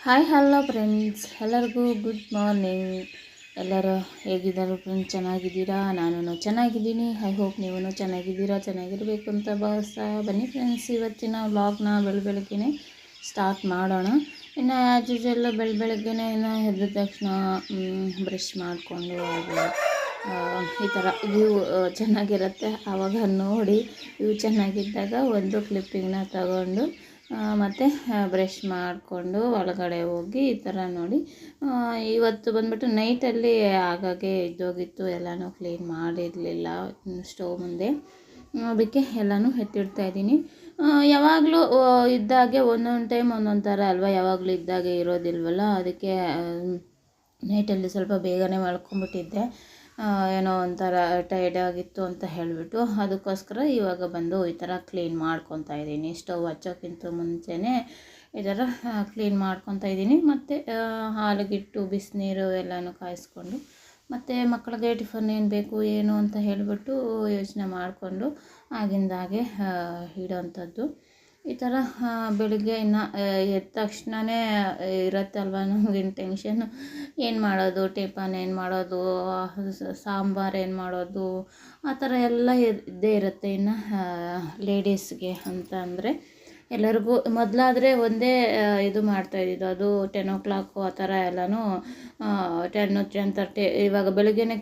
Hi hello friends, ಎಲ್ಲರಿಗೂ good morning. ಎಲ್ಲರೂ ಹೇಗಿದ್ದಾರೆ ಫ್ರೆಂಡ್ಸ್? ಚೆನ್ನಾಗಿದ್ದೀರಾ? ನಾನು ಚೆನ್ನಾಗಿದ್ದೀನಿ. ಐ ಹೋಪ್ ನೀವು ಚೆನ್ನಾಗಿದ್ದೀರಾ, ಚೆನ್ನಾಗಿರಬೇಕು ಅಂತ ಭಾವಿಸ್ತಾ ಬನ್ನಿ ಫ್ರೆಂಡ್ಸ್. ಇವತ್ತಿನ ವ್ಲಾಗ್ನ ಬೆಳಗ್ಗೆನೇ ಸ್ಟಾರ್ಟ್ ಮಾಡೋಣ. ಇನ್ನು ಆ್ಯಸ್ ಯೂಶುವಲ್ ಬೆಳಗ್ಗೆನೇ ಇನ್ನು ಎದ್ದ ತಕ್ಷಣ ಬ್ರಷ್ ಮಾಡಿಕೊಂಡು ಹಾಗೆ ಈ ಥರ ವ್ಯೂ ಚೆನ್ನಾಗಿರುತ್ತೆ. ಆವಾಗ ನೋಡಿ ವ್ಯೂ ಚೆನ್ನಾಗಿದ್ದಾಗ ಒಂದು ಕ್ಲಿಪ್ಪಿಂಗ್ನ ತಗೊಂಡು ಮತ್ತು ಬ್ರಷ್ ಮಾಡಿಕೊಂಡು ಒಳಗಡೆ ಹೋಗಿ ಈ ಥರ ನೋಡಿ. ಇವತ್ತು ಬಂದ್ಬಿಟ್ಟು ನೈಟಲ್ಲಿ ಆಗಾಗೆ ಇದ್ದೋಗಿತ್ತು, ಎಲ್ಲನೂ ಕ್ಲೀನ್ ಮಾಡಿರಲಿಲ್ಲ ಸ್ಟವ್ ಮುಂದೆ. ಅದಕ್ಕೆ ಎಲ್ಲನೂ ಎತ್ತಿಡ್ತಾಯಿದ್ದೀನಿ. ಯಾವಾಗಲೂ ಇದ್ದಾಗೆ ಒಂದೊಂದು ಟೈಮ್ ಒಂದೊಂದು ಥರ ಅಲ್ವಾ, ಯಾವಾಗಲೂ ಇದ್ದಾಗೆ ಇರೋದಿಲ್ವಲ್ಲ. ಅದಕ್ಕೆ ನೈಟಲ್ಲಿ ಸ್ವಲ್ಪ ಬೇಗನೆ ಮಲ್ಕೊಂಡ್ಬಿಟ್ಟಿದ್ದೆ. ಏನೋ ಒಂಥರ ಟೈರ್ಡ್ ಆಗಿತ್ತು ಅಂತ ಹೇಳಿಬಿಟ್ಟು ಅದಕ್ಕೋಸ್ಕರ ಇವಾಗ ಬಂದು ಈ ಥರ ಕ್ಲೀನ್ ಮಾಡ್ಕೊತಾ ಇದ್ದೀನಿ. ಸ್ಟವ್ ಹಚ್ಚೋಕ್ಕಿಂತ ಮುಂಚೆನೇ ಈ ಥರ ಕ್ಲೀನ್ ಮಾಡ್ಕೊತಾ ಇದ್ದೀನಿ. ಮತ್ತು ಹಾಲಿಗಿಟ್ಟು ಬಿಸಿನೀರು ಎಲ್ಲನೂ ಕಾಯಿಸ್ಕೊಂಡು ಮತ್ತು ಮಕ್ಕಳಿಗೆ ಟಿಫನ್ ಏನು ಬೇಕು ಏನು ಅಂತ ಹೇಳಿಬಿಟ್ಟು ಯೋಚನೆ ಮಾಡಿಕೊಂಡು ಆಗಿಂದಾಗೆ ಇಡೋವಂಥದ್ದು. ಈ ಥರ ಬೆಳಿಗ್ಗೆ ಇನ್ನು ಎದ್ದ ತಕ್ಷಣವೇ ಇರುತ್ತಲ್ವ ನಮಗಿನ್ನು ಟೆನ್ಷನ್ನು. ಏನು ಮಾಡೋದು, ಟಿಫನ್ ಏನು ಮಾಡೋದು, ಸಾಂಬಾರು ಏನು ಮಾಡೋದು, ಆ ಥರ ಎಲ್ಲ ಇದ್ದೇ ಇರುತ್ತೆ. ಇನ್ನು ಲೇಡೀಸ್ಗೆ ಅಂತ ಅಂದರೆ ಎಲ್ಲರಿಗೂ ಮೊದಲಾದರೆ ಒಂದೇ ಇದು ಮಾಡ್ತಾಯಿದ್ದು, ಅದು 10 o'clock ಆ ಥರ ಎಲ್ಲನೂ 10-10:30 ಇವಾಗ ಬೆಳಗ್ಗೆನೇ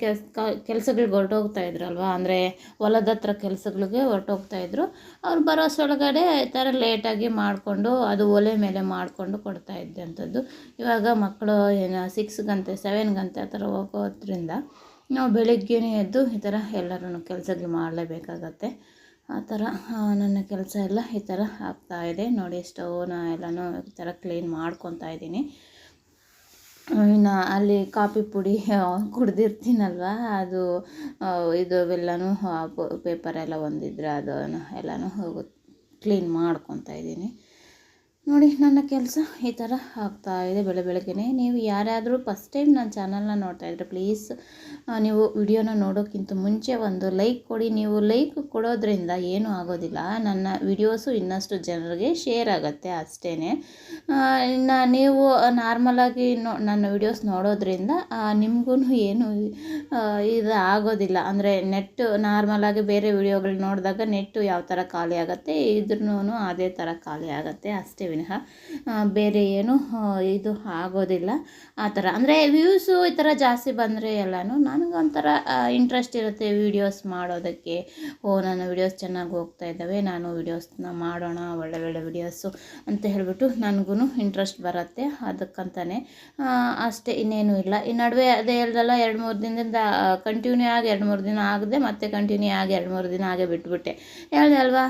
ಕೆಲಸಗಳಿಗೆ ಹೊರಟೋಗ್ತಾಯಿದ್ರಲ್ವ. ಅಂದರೆ ಹೊಲದ ಹತ್ರ ಕೆಲಸಗಳಿಗೆ ಹೊರಟೋಗ್ತಾಯಿದ್ರು. ಅವ್ರು ಬರೋಷ್ಟರೊಳಗಡೆ ಈ ಥರ ಲೇಟಾಗಿ ಮಾಡಿಕೊಂಡು ಅದು ಒಲೆ ಮೇಲೆ ಮಾಡಿಕೊಂಡು ಕೊಡ್ತಾಯಿದ್ದೆ ಅಂಥದ್ದು. ಇವಾಗ ಮಕ್ಕಳು ಏನು 6 ಗಂಟೆ 7 ಗಂಟೆ ಆ ಥರ ಹೋಗೋದ್ರಿಂದ ನಾವು ಬೆಳಗ್ಗೆನೇ ಎದ್ದು ಈ ಥರ ಎಲ್ಲರೂ ಕೆಲಸಗಳು ಮಾಡಲೇಬೇಕಾಗತ್ತೆ. ಆ ಥರ ನನ್ನ ಕೆಲಸ ಎಲ್ಲ ಈ ಥರ ಆಗ್ತಾಯಿದೆ ನೋಡಿ. ಸ್ಟವ್ನ ಎಲ್ಲನೂ ಈ ಥರ ಕ್ಲೀನ್ ಮಾಡ್ಕೊತಾ ಇದ್ದೀನಿ. ಇನ್ನು ಅಲ್ಲಿ ಕಾಫಿ ಪುಡಿ ಕುಡ್ದಿರ್ತೀನಲ್ವ, ಅದು ಇದು ಎಲ್ಲನೂ ಪೇಪರೆಲ್ಲ ಒಂದಿದ್ರೆ ಅದನ್ನು ಎಲ್ಲನೂ ಕ್ಲೀನ್ ಮಾಡ್ಕೊತಾ ಇದ್ದೀನಿ ನೋಡಿ. ನನ್ನ ಕೆಲಸ ಈ ಥರ ಆಗ್ತಾಯಿದೆ ಬೆಳಗ್ಗೆನೇ. ನೀವು ಯಾರಾದರೂ ಫಸ್ಟ್ ಟೈಮ್ ನನ್ನ ಚಾನಲ್ನ ನೋಡ್ತಾಯಿದ್ರೆ ಪ್ಲೀಸ್ ನೀವು ವಿಡಿಯೋನ ನೋಡೋಕ್ಕಿಂತ ಮುಂಚೆ ಒಂದು ಲೈಕ್ ಕೊಡಿ. ನೀವು ಲೈಕ್ ಕೊಡೋದ್ರಿಂದ ಏನೂ ಆಗೋದಿಲ್ಲ, ನನ್ನ ವಿಡಿಯೋಸು ಇನ್ನಷ್ಟು ಜನರಿಗೆ ಶೇರ್ ಆಗುತ್ತೆ ಅಷ್ಟೇ. ಇನ್ನು ನೀವು ನಾರ್ಮಲಾಗಿ ನನ್ನ ವಿಡಿಯೋಸ್ ನೋಡೋದ್ರಿಂದ ನಿಮಗೂ ಏನು ಇದು ಆಗೋದಿಲ್ಲ. ಅಂದರೆ ನೆಟ್ಟು ನಾರ್ಮಲಾಗಿ ಬೇರೆ ವಿಡಿಯೋಗಳು ನೋಡಿದಾಗ ನೆಟ್ಟು ಯಾವ ಥರ ಖಾಲಿ ಆಗುತ್ತೆ, ಇದ್ರೂ ಅದೇ ಥರ ಖಾಲಿ ಆಗುತ್ತೆ ಅಷ್ಟೇ ವಿನಃ ಬೇರೆ ಏನು ಇದು ಆಗೋದಿಲ್ಲ. ಆ ಥರ ಅಂದರೆ ವ್ಯೂಸು ಈ ಥರ ಜಾಸ್ತಿ ಬಂದರೆ ಎಲ್ಲನೂ ನನಗೊಂಥರ ಇಂಟ್ರೆಸ್ಟ್ ಇರುತ್ತೆ ವೀಡಿಯೋಸ್ ಮಾಡೋದಕ್ಕೆ. ನನ್ನ ವೀಡಿಯೋಸ್ ಚೆನ್ನಾಗಿ ಹೋಗ್ತಾ ಇದ್ದಾವೆ, ನಾನು ವೀಡಿಯೋಸ್ನ ಮಾಡೋಣ, ಒಳ್ಳೆ ವೀಡಿಯೋಸು ಅಂತ ಹೇಳಿಬಿಟ್ಟು ನನಗೂ ಇಂಟ್ರೆಸ್ಟ್ ಬರುತ್ತೆ. ಅದಕ್ಕಂತಲೇ ಅಷ್ಟೇ, ಇನ್ನೇನು ಇಲ್ಲ. ಈ ನಡುವೆ ಅದೇ ಹೇಳ್ದಲ್ಲ, 2-3 ದಿನದಿಂದ ಕಂಟಿನ್ಯೂ ಆಗಿ 2-3 ದಿನ ಆಗದೆ ಮತ್ತೆ ಕಂಟಿನ್ಯೂ ಆಗಿ 2-3 ದಿನ ಆಗೇ ಬಿಟ್ಬಿಟ್ಟೆ. ಹೇಳಿದೆ ಅಲ್ವಾ,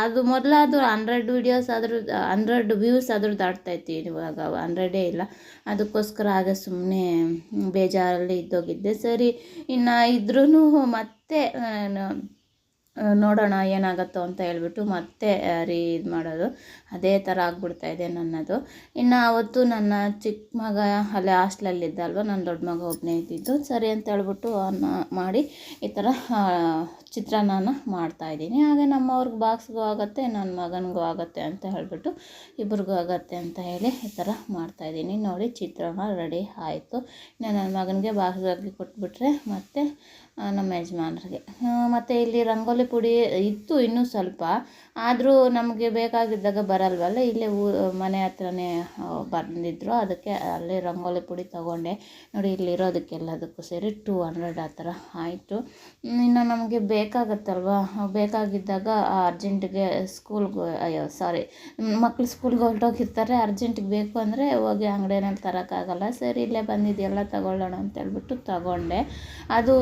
ಅದು ಮೊದಲಾದ್ರು 100 ವೀಡಿಯೋಸ್ ಆದರೂ 100 ವ್ಯೂಸ್ ಆದರೂ ದಾಟ್ತಾಯಿತ್ತು. ಇವಾಗ 100 ಇಲ್ಲ. ಅದಕ್ಕೋಸ್ಕರ ಆಗ ಸುಮ್ಮನೆ ಬೇಜಾರಲ್ಲಿ ಇದ್ದೋಗಿದ್ದೆ. ಸರಿ, ಇನ್ನು ಇದ್ರೂ ಮತ್ತೆ ನೋಡೋಣ ಏನಾಗುತ್ತೋ ಅಂತ ಹೇಳ್ಬಿಟ್ಟು ಮತ್ತೆ ಇದು ಮಾಡೋದು ಅದೇ ಥರ ಆಗ್ಬಿಡ್ತಾಯಿದೆ ನನ್ನದು. ಇನ್ನು ಅವತ್ತು ನನ್ನ ಚಿಕ್ಕ ಮಗ ಅಲ್ಲೇ ಹಾಸ್ಟ್ಲಲ್ಲಿದ್ದ ಅಲ್ವ, ನನ್ನ ದೊಡ್ಡ ಮಗ ಒಬ್ಬನೇ ಇದ್ದಿದ್ದು. ಸರಿ ಅಂತ ಹೇಳ್ಬಿಟ್ಟು ಅನ್ನ ಮಾಡಿ ಈ ಥರ ಚಿತ್ರಾನ್ನ ಮಾಡ್ತಾಯಿದ್ದೀನಿ. ಹಾಗೆ ನಮ್ಮವ್ರಿಗೆ ಬಾಕ್ಸ್ಗೂ ಆಗುತ್ತೆ, ನನ್ನ ಮಗನಿಗೂ ಆಗುತ್ತೆ ಅಂತ ಹೇಳಿಬಿಟ್ಟು ಇಬ್ರಿಗೂ ಆಗುತ್ತೆ ಅಂತ ಹೇಳಿ ಈ ಥರ ಮಾಡ್ತಾಯಿದ್ದೀನಿ ನೋಡಿ. ಚಿತ್ರಾನ್ನ ರೆಡಿ ಆಯಿತು. ಇನ್ನು ನನ್ನ ಮಗನಿಗೆ ಬಾಕ್ಸ್ಗಾಗಿ ಕೊಟ್ಬಿಟ್ರೆ ಮತ್ತು ನಮ್ಮ ಯಜಮಾನ್ರಿಗೆ. ಮತ್ತು ಇಲ್ಲಿ ರಂಗೋಲಿ ಪುಡಿ ಇತ್ತು ಇನ್ನೂ ಸ್ವಲ್ಪ, ಆದರೂ ನಮಗೆ ಬೇಕಾಗಿದ್ದಾಗ ಬರಲ್ವಲ್ಲ. ಇಲ್ಲೇ ಮನೆ ಹತ್ರನೇ ಬಂದಿದ್ದರು, ಅದಕ್ಕೆ ಅಲ್ಲೇ ರಂಗೋಲಿ ಪುಡಿ ತೊಗೊಂಡೆ ನೋಡಿ. ಇಲ್ಲಿರೋದಕ್ಕೆಲ್ಲದಕ್ಕೂ ಸೇರಿ 200 ಆ ಥರ ಆಯಿತು. ಇನ್ನು ನಮಗೆ ಬೇಕಾಗತ್ತಲ್ವ, ಬೇಕಾಗಿದ್ದಾಗ ಅರ್ಜೆಂಟಿಗೆ ಮಕ್ಕಳು ಸ್ಕೂಲ್ಗೆ ಹೊರಟೋಗಿರ್ತಾರೆ, ಅರ್ಜೆಂಟಿಗೆ ಬೇಕು ಅಂದರೆ ಹೋಗಿ ಅಂಗಡಿಯಲ್ಲಿ ತರೋಕ್ಕಾಗಲ್ಲ. ಸರಿ ಇಲ್ಲೇ ಬಂದಿದೆಯಲ್ಲ ತಗೊಳ್ಳೋಣ ಅಂತೇಳ್ಬಿಟ್ಟು ತಗೊಂಡೆ. ಅದು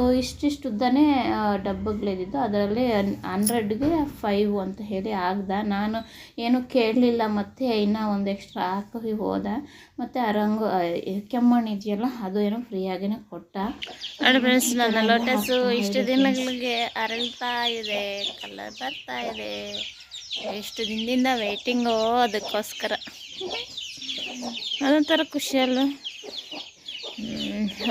ಇಷ್ಟುದ್ದನೇ ಡಬ್ಬಗಳಿದ್ದು, ಅದರಲ್ಲಿ 100ಗೆ 5 ಅಂತ ಹೇಳಿ ಆಗ್ದ. ನಾನು ಏನು ಕೇಳಲಿಲ್ಲ, ಮತ್ತು ಇನ್ನೂ ಒಂದು ಎಕ್ಸ್ಟ್ರಾ ಹಾಕಿ ಹೋದ. ಮತ್ತು ಕೆಮ್ಮಣ್ಣು ಇದೆಯಲ್ಲ, ಅದು ಏನೋ ಫ್ರೀಯಾಗಿಯೇ ಕೊಟ್ಟ ನೋಡಿ ಫ್ರೆಂಡ್ಸ್. ನನ್ನ ಲೋಟಸ್ಸು ಇಷ್ಟು ದಿನಗಳಿಗೆ ಅರಳ್ತಾ ಇದೆ, ಕಲರ್ ಬರ್ತಾ ಇದೆ. ಎಷ್ಟು ದಿನದಿಂದ ವೇಟಿಂಗು ಅದಕ್ಕೋಸ್ಕರ. ಅದೊಂಥರ ಖುಷಿಯಲ್ಲ,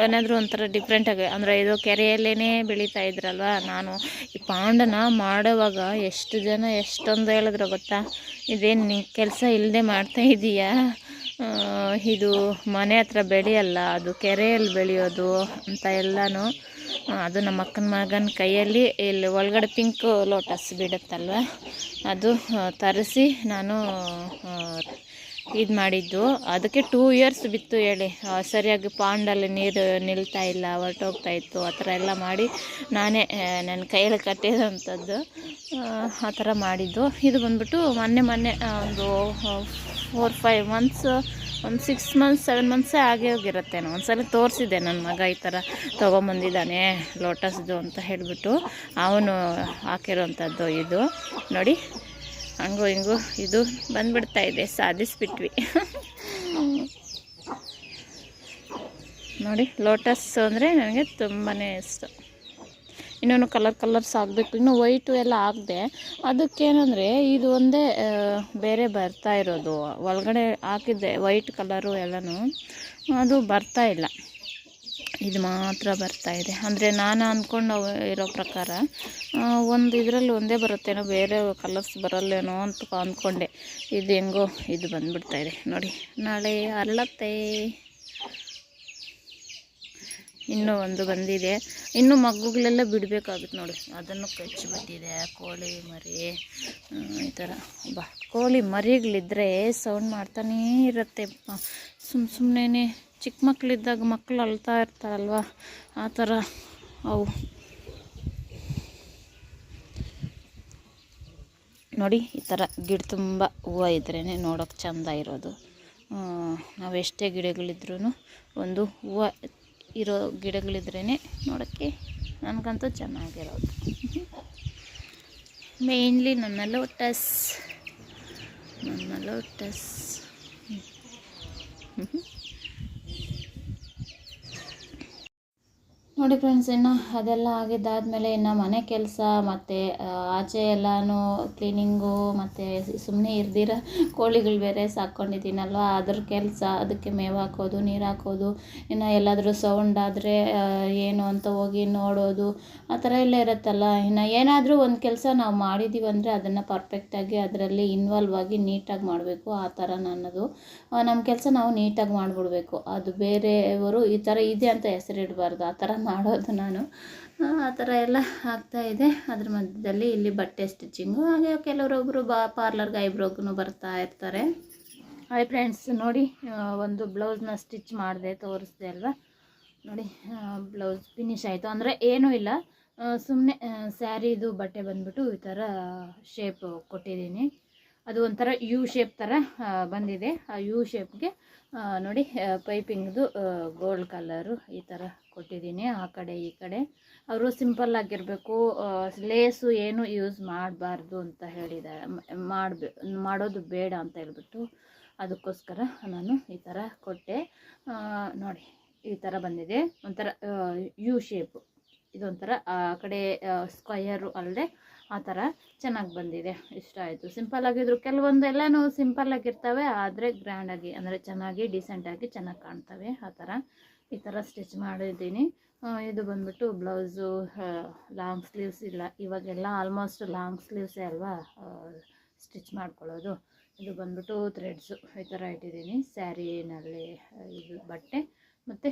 ಏನಾದರೂ ಒಂಥರ ಡಿಫ್ರೆಂಟಾಗಿ. ಅಂದರೆ ಇದು ಕೆರೆಯಲ್ಲೇ ಬೆಳೀತಾ ಇದ್ರಲ್ವ. ನಾನು ಈ ಪಾಂಡನ ಮಾಡೋವಾಗ ಎಷ್ಟು ಜನ ಎಷ್ಟೊಂದು ಹೇಳಿದ್ರು ಗೊತ್ತಾ, ಇದೇನು ಕೆಲಸ ಇಲ್ಲದೆ ಮಾಡ್ತಾ ಇದೀಯಾ, ಇದು ಮನೆ ಹತ್ರ ಬೆಳೆಯಲ್ಲ, ಅದು ಕೆರೆಯಲ್ಲಿ ಬೆಳೆಯೋದು ಅಂತ ಎಲ್ಲನೂ ಅದು ನಮ್ಮ ಅಕ್ಕನ ಮಗನ ಕೈಯಲ್ಲಿ ಇಲ್ಲಿ ಒಳಗಡೆ ಪಿಂಕ್ ಲೋಟಸ್ ಬಿಡುತ್ತಲ್ವ, ಅದು ತರಿಸಿ ನಾನು ಇದು ಮಾಡಿದ್ದು. ಅದಕ್ಕೆ 2 ಇಯರ್ಸ್ ಬಿತ್ತು ಹೇಳಿ, ಸರಿಯಾಗಿ ಪಾಂಡಲ್ಲಿ ನೀರು ನಿಲ್ತಾ ಇಲ್ಲ, ಹೊರಟೋಗ್ತಾ ಇತ್ತು. ಆ ಥರ ಎಲ್ಲ ಮಾಡಿ ನಾನೇ ನನ್ನ ಕೈಯಲ್ಲಿ ಕಟ್ಟಿರೋಂಥದ್ದು, ಆ ಥರ ಮಾಡಿದ್ದು. ಇದು ಬಂದ್ಬಿಟ್ಟು ಮೊನ್ನೆ ಒಂದು 4-5 ಮಂತ್ಸ್, ಒಂದು 6 ಮಂತ್ಸ್ 7 ಮಂತ್ಸೇ ಆಗೇ ಹೋಗಿರುತ್ತೇನೋ. ಒಂದ್ಸಲ ತೋರಿಸಿದ್ದೆ ನನ್ನ ಮಗ ಈ ಥರ ತೊಗೊಂಬಂದಿದ್ದಾನೆ ಲೋಟಸ್ದು ಅಂತ ಹೇಳಿಬಿಟ್ಟು, ಅವನು ಹಾಕಿರೋಂಥದ್ದು ಇದು ನೋಡಿ. ಹಂಗೂ ಹಿಂಗೂ ಇದು ಬಂದ್ಬಿಡ್ತಾ ಇದೆ, ಸಾಧಿಸ್ಬಿಟ್ವಿ ನೋಡಿ. ಲೋಟಸ್ ಅಂದರೆ ನನಗೆ ತುಂಬಾ ಇಷ್ಟ. ಇನ್ನೊಂದು ಕಲರ್ಸ್ ಆಗಬೇಕು, ಇನ್ನು ವೈಟು ಎಲ್ಲ ಆಗದೆ. ಅದಕ್ಕೇನೆಂದರೆ ಇದು ಒಂದೇ ಬೇರೆ ಬರ್ತಾ ಇರೋದು, ಒಳಗಡೆ ಹಾಕಿದ್ದೆ ವೈಟ್ ಕಲರು ಎಲ್ಲನೂ, ಅದು ಬರ್ತಾ ಇಲ್ಲ. ಇದು ಮಾತ್ರ ಬರ್ತಾ ಇದೆ. ಅಂದರೆ ನಾನು ಅಂದ್ಕೊಂಡು ಇರೋ ಪ್ರಕಾರ ಒಂದು ಇದರಲ್ಲಿ ಒಂದೇ ಬರುತ್ತೇನೋ, ಬೇರೆ ಕಲರ್ಸ್ ಬರಲ್ಲೇನೋ ಅಂತ ಅಂದ್ಕೊಂಡೆ. ಇದು ಹೆಂಗೋ ಇದು ಬಂದ್ಬಿಡ್ತಾ ಇದೆ ನೋಡಿ. ನಾಳೆ ಅರಳತ್ತೆ. ಇನ್ನೂ ಒಂದು ಬಂದಿದೆ, ಇನ್ನೂ ಮಗುಗಳೆಲ್ಲ ಬಿಡಬೇಕಾಗುತ್ತೆ ನೋಡಿ. ಅದನ್ನು ಕಚ್ಚಿಬಿಟ್ಟಿದೆ ಕೋಳಿ ಮರಿ. ಈ ಥರ ಕೋಳಿ ಮರಿಗಳಿದ್ದರೆ ಸೌಂಡ್ ಮಾಡ್ತಾನೇ ಇರುತ್ತೆ. ಸುಮ್ಮನೆ ಚಿಕ್ಕ ಮಕ್ಕಳಿದ್ದಾಗ ಮಕ್ಕಳು ಅಳ್ತಾ ಇರ್ತಾರಲ್ವ, ಆ ಥರ ಅವು ನೋಡಿ. ಈ ಥರ ಗಿಡ ತುಂಬ ಹೂವು ಇದ್ರೇ ನೋಡೋಕೆ ಚೆಂದ ಇರೋದು. ನಾವೆಷ್ಟೇ ಗಿಡಗಳಿದ್ರೂ ಒಂದು ಹೂವು ಇರೋ ಗಿಡಗಳಿದ್ರೇ ನೋಡೋಕ್ಕೆ ನನಗಂತೂ ಚೆನ್ನಾಗಿರೋದು. ಮೇನ್ಲಿ ನನ್ನ ಲೋಟಸ್ ನೋಡಿ ಫ್ರೆಂಡ್ಸ್. ಇನ್ನು ಅದೆಲ್ಲ ಆಗಿದ್ದಾದಮೇಲೆ ಇನ್ನು ಮನೆ ಕೆಲಸ ಮತ್ತು ಆಚೆ ಎಲ್ಲನೂ ಕ್ಲೀನಿಂಗು, ಮತ್ತು ಸುಮ್ಮನೆ ಇರ್ದಿರ ಕೋಳಿಗಳು ಬೇರೆ ಸಾಕ್ಕೊಂಡಿದ್ದೀನಲ್ವ, ಅದ್ರ ಕೆಲಸ. ಅದಕ್ಕೆ ಮೇವು ಹಾಕೋದು, ನೀರು ಹಾಕೋದು, ಇನ್ನು ಎಲ್ಲಾದರೂ ಸೌಂಡ್ ಆದರೆ ಏನು ಅಂತ ಹೋಗಿ ನೋಡೋದು, ಆ ಥರ ಎಲ್ಲ ಇರುತ್ತಲ್ಲ. ಇನ್ನು ಏನಾದರೂ ಒಂದು ಕೆಲಸ ನಾವು ಮಾಡಿದ್ದೀವಿ ಅಂದರೆ ಅದನ್ನು ಪರ್ಫೆಕ್ಟಾಗಿ ಅದರಲ್ಲಿ ಇನ್ವಾಲ್ವ್ ಆಗಿ ನೀಟಾಗಿ ಮಾಡಬೇಕು. ಆ ಥರ ನನ್ನದು. ನಮ್ಮ ಕೆಲಸ ನಾವು ನೀಟಾಗಿ ಮಾಡಿಬಿಡ್ಬೇಕು. ಅದು ಬೇರೆಯವರು ಈ ಥರ ಇದೆ ಅಂತ ಹೆಸರಿಡಬಾರ್ದು, ಆ ಥರ ಮಾಡೋದು ನಾನು. ಆ ಥರ ಎಲ್ಲ ಆಗ್ತಾಯಿದೆ. ಅದ್ರ ಮಧ್ಯದಲ್ಲಿ ಇಲ್ಲಿ ಬಟ್ಟೆ ಸ್ಟಿಚಿಂಗು, ಹಾಗೆ ಕೆಲವರೊಬ್ಬರು ಪಾರ್ಲರ್ಗೆ ಐಬ್ರೋಗೂ ಬರ್ತಾ ಇರ್ತಾರೆ. ಹಾಯ್ ಫ್ರೆಂಡ್ಸ್, ನೋಡಿ ಒಂದು ಬ್ಲೌಸ್ನ ಸ್ಟಿಚ್ ಮಾಡಿದೆ, ತೋರಿಸ್ದೆ ಅಲ್ವಾ. ನೋಡಿ ಬ್ಲೌಸ್ ಫಿನಿಶ್ ಆಯಿತು. ಅಂದರೆ ಏನೂ ಇಲ್ಲ, ಸುಮ್ಮನೆ ಸ್ಯಾರಿದು ಬಟ್ಟೆ ಬಂದ್ಬಿಟ್ಟು ಈ ಥರ ಶೇಪ್ ಕೊಟ್ಟಿದ್ದೀನಿ. ಅದು ಒಂಥರ ಯು ಶೇಪ್ ಥರ ಬಂದಿದೆ. ಆ ಯು ಶೇಪ್ಗೆ ನೋಡಿ ಪೈಪಿಂಗ್ದು ಗೋಲ್ಡ್ ಕಲರು ಈ ಥರ ಕೊಟ್ಟಿದ್ದೀನಿ. ಆ ಕಡೆ ಈ ಕಡೆ ಅವರು ಸಿಂಪಲ್ಲಾಗಿರಬೇಕು, ಲೇಸು ಏನು ಯೂಸ್ ಮಾಡಬಾರ್ದು ಅಂತ ಹೇಳಿದ್ದಾರೆ, ಮಾಡೋದು ಬೇಡ ಅಂತ ಹೇಳ್ಬಿಟ್ಟು ಅದಕ್ಕೋಸ್ಕರ ನಾನು ಈ ಥರ ಕೊಟ್ಟೆ. ನೋಡಿ ಈ ಥರ ಬಂದಿದೆ, ಒಂಥರ ಯು ಶೇಪು. ಇದೊಂಥರ ಆ ಕಡೆ ಸ್ಕ್ವಯರು ಅಲ್ಲದೆ ಆ ಥರ ಚೆನ್ನಾಗಿ ಬಂದಿದೆ, ಇಷ್ಟ ಆಯಿತು. ಸಿಂಪಲ್ಲಾಗಿದ್ರು ಕೆಲವೊಂದು ಎಲ್ಲನೂ ಸಿಂಪಲ್ಲಾಗಿರ್ತವೆ, ಆದರೆ ಗ್ರ್ಯಾಂಡಾಗಿ ಅಂದರೆ ಚೆನ್ನಾಗಿ ಡಿಸೆಂಟಾಗಿ ಚೆನ್ನಾಗಿ ಕಾಣ್ತವೆ. ಆ ಥರ ಈ ಥರ ಸ್ಟಿಚ್ ಮಾಡಿದ್ದೀನಿ. ಇದು ಬಂದ್ಬಿಟ್ಟು ಬ್ಲೌಸು ಲಾಂಗ್ ಸ್ಲೀವ್ಸ್ ಇಲ್ಲ, ಇವಾಗೆಲ್ಲ ಆಲ್ಮೋಸ್ಟ್ ಲಾಂಗ್ ಸ್ಲೀವ್ಸೇ ಅಲ್ವಾ ಸ್ಟಿಚ್ ಮಾಡ್ಕೊಳ್ಳೋದು. ಇದು ಬಂದ್ಬಿಟ್ಟು ಥ್ರೆಡ್ಸು ಈ ಥರ ಇಟ್ಟಿದ್ದೀನಿ. ಸ್ಯಾರಿನಲ್ಲಿ ಇದು ಬಟ್ಟೆ ಮತ್ತು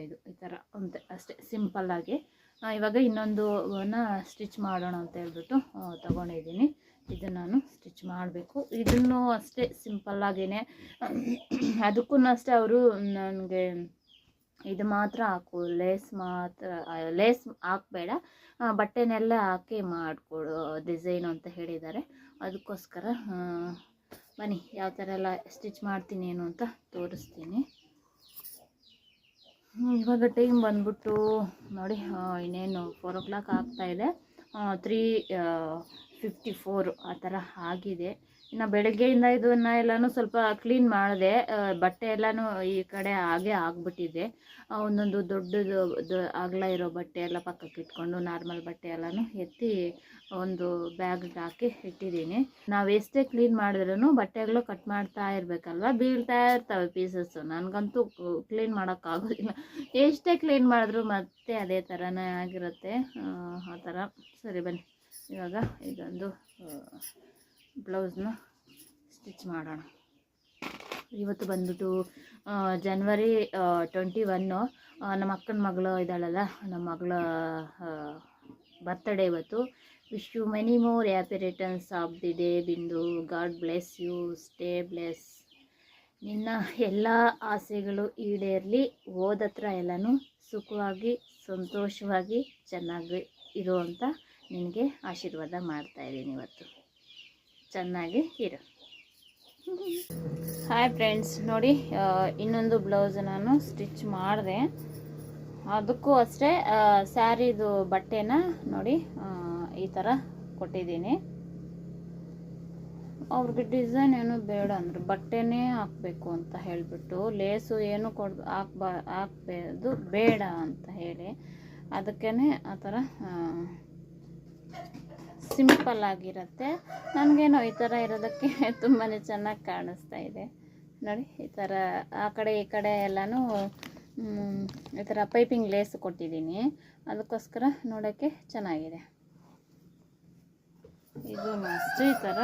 ಇದು ಈ ಥರ ಒಂದೇ ಅಷ್ಟೇ ಸಿಂಪಲ್ಲಾಗಿ. ಇವಾಗ ಇನ್ನೊಂದನ್ನ ಸ್ಟಿಚ್ ಮಾಡೋಣ ಅಂತ ಹೇಳ್ಬಿಟ್ಟು ತಗೊಂಡಿದ್ದೀನಿ. ಇದನ್ನು ನಾನು ಸ್ಟಿಚ್ ಮಾಡಬೇಕು. ಇದನ್ನು ಅಷ್ಟೇ ಸಿಂಪಲ್ಲಾಗೇ, ಅದಕ್ಕೂ ಅಷ್ಟೇ ಅವರು ನನಗೆ ಇದು ಮಾತ್ರ ಹಾಕು, ಲೇಸ್ ಮಾತ್ರ, ಲೇಸ್ ಹಾಕಬೇಡ, ಬಟ್ಟೆನೆಲ್ಲ ಹಾಕಿ ಮಾಡಿಕೊಡು ಡಿಸೈನು ಅಂತ ಹೇಳಿದ್ದಾರೆ. ಅದಕ್ಕೋಸ್ಕರ ಬನ್ನಿ ಯಾವ ಥರ ಎಲ್ಲ ಸ್ಟಿಚ್ ಮಾಡ್ತೀನಿ ಏನು ಅಂತ ತೋರಿಸ್ತೀನಿ. ಇವಾಗ ಟೈಮ್ ಬಂದ್ಬಿಟ್ಟು ನೋಡಿ ಇನ್ನೇನು 4 o'clock ಆಗ್ತಾಯಿದೆ. 3:54 ಆ ಥರ ಆಗಿದೆ. ಇನ್ನು ಬೆಳಗ್ಗೆಯಿಂದ ಇದನ್ನು ಎಲ್ಲನೂ ಸ್ವಲ್ಪ ಕ್ಲೀನ್ ಮಾಡಿದೆ. ಬಟ್ಟೆ ಎಲ್ಲನೂ ಈ ಕಡೆ ಹಾಗೆ ಆಗಿಬಿಟ್ಟಿದೆ. ಒಂದೊಂದು ದೊಡ್ಡದು ಅಗಲ ಇರೋ ಬಟ್ಟೆ ಎಲ್ಲ ಪಕ್ಕಕ್ಕೆ ಇಟ್ಕೊಂಡು ನಾರ್ಮಲ್ ಬಟ್ಟೆ ಎಲ್ಲನೂ ಎತ್ತಿ ಒಂದು ಬ್ಯಾಗ್ಗೆ ಹಾಕಿ ಇಟ್ಟಿದ್ದೀನಿ. ನಾವು ಎಷ್ಟೇ ಕ್ಲೀನ್ ಮಾಡಿದ್ರೂ ಬಟ್ಟೆಗಳು ಕಟ್ ಮಾಡ್ತಾ ಇರಬೇಕಲ್ವ, ಬೀಳ್ತಾ ಇರ್ತವೆ ಪೀಸಸ್ಸು. ನನಗಂತೂ ಕ್ಲೀನ್ ಮಾಡೋಕ್ಕಾಗೋದಿಲ್ಲ, ಎಷ್ಟೇ ಕ್ಲೀನ್ ಮಾಡಿದ್ರು ಮತ್ತೆ ಅದೇ ಥರನೇ ಆಗಿರುತ್ತೆ. ಆ ಥರ. ಸರಿ ಬನ್ನಿ ಇವಾಗ ಇದೊಂದು ಬ್ಲೌಸ್ನ ಸ್ಟಿಚ್ ಮಾಡೋಣ. ಇವತ್ತು ಬಂದ್ಬಿಟ್ಟು ಜನವರಿ 21. ನಮ್ಮ ಅಕ್ಕನ ಮಗಳು ಇದ್ದಾಳಲ್ಲ, ನಮ್ಮ ಮಗಳ ಬರ್ತ್ಡೇ ಇವತ್ತು. Wish you many more happy returns of the day Bindu. God bless you, stay bless. ನಿನ್ನ ಎಲ್ಲ ಆಸೆಗಳು ಈಡೇರಲಿ, ಹೋದತ್ರ ಎಲ್ಲನೂ ಸುಖವಾಗಿ ಸಂತೋಷವಾಗಿ ಚೆನ್ನಾಗಿ ಇರು ಅಂತ ನಿನಗೆ ಆಶೀರ್ವಾದ ಮಾಡ್ತಾಯಿದ್ದೀನಿ. ಇವತ್ತು ಚೆನ್ನಾಗಿ ಇರು. ಹಾಯ್ ಫ್ರೆಂಡ್ಸ್, ನೋಡಿ ಇನ್ನೊಂದು ಬ್ಲೌಸ್ ನಾನು ಸ್ಟಿಚ್ ಮಾಡಿದೆ. ಅದಕ್ಕೂ ಅಷ್ಟೇ ಸ್ಯಾರಿದು ಬಟ್ಟೆನ ನೋಡಿ ಈ ಥರ ಕೊಟ್ಟಿದ್ದೀನಿ. ಅವ್ರಿಗೆ ಡಿಸೈನ್ ಏನು ಬೇಡ ಅಂದರು, ಬಟ್ಟೆನೇ ಹಾಕಬೇಕು ಅಂತ ಹೇಳಿಬಿಟ್ಟು, ಲೇಸು ಏನು ಹಾಕ್ಬೋದು ಬೇಡ ಅಂತ ಹೇಳಿ, ಅದಕ್ಕೇ ಆ ಥರ ಸಿಂಪಲ್ ಆಗಿರುತ್ತೆ. ನನಗೇನೋ ಈ ಥರ ಇರೋದಕ್ಕೆ ತುಂಬಾ ಚೆನ್ನಾಗಿ ಕಾಣಿಸ್ತಾ ಇದೆ. ನೋಡಿ ಈ ಥರ ಆ ಕಡೆ ಈ ಕಡೆ ಎಲ್ಲನೂ ಈ ಥರ ಪೈಪಿಂಗ್ ಲೇಸ್ ಕೊಟ್ಟಿದ್ದೀನಿ, ಅದಕ್ಕೋಸ್ಕರ ನೋಡೋಕ್ಕೆ ಚೆನ್ನಾಗಿದೆ. ಇದು ಅಷ್ಟೇ ಈ ಥರ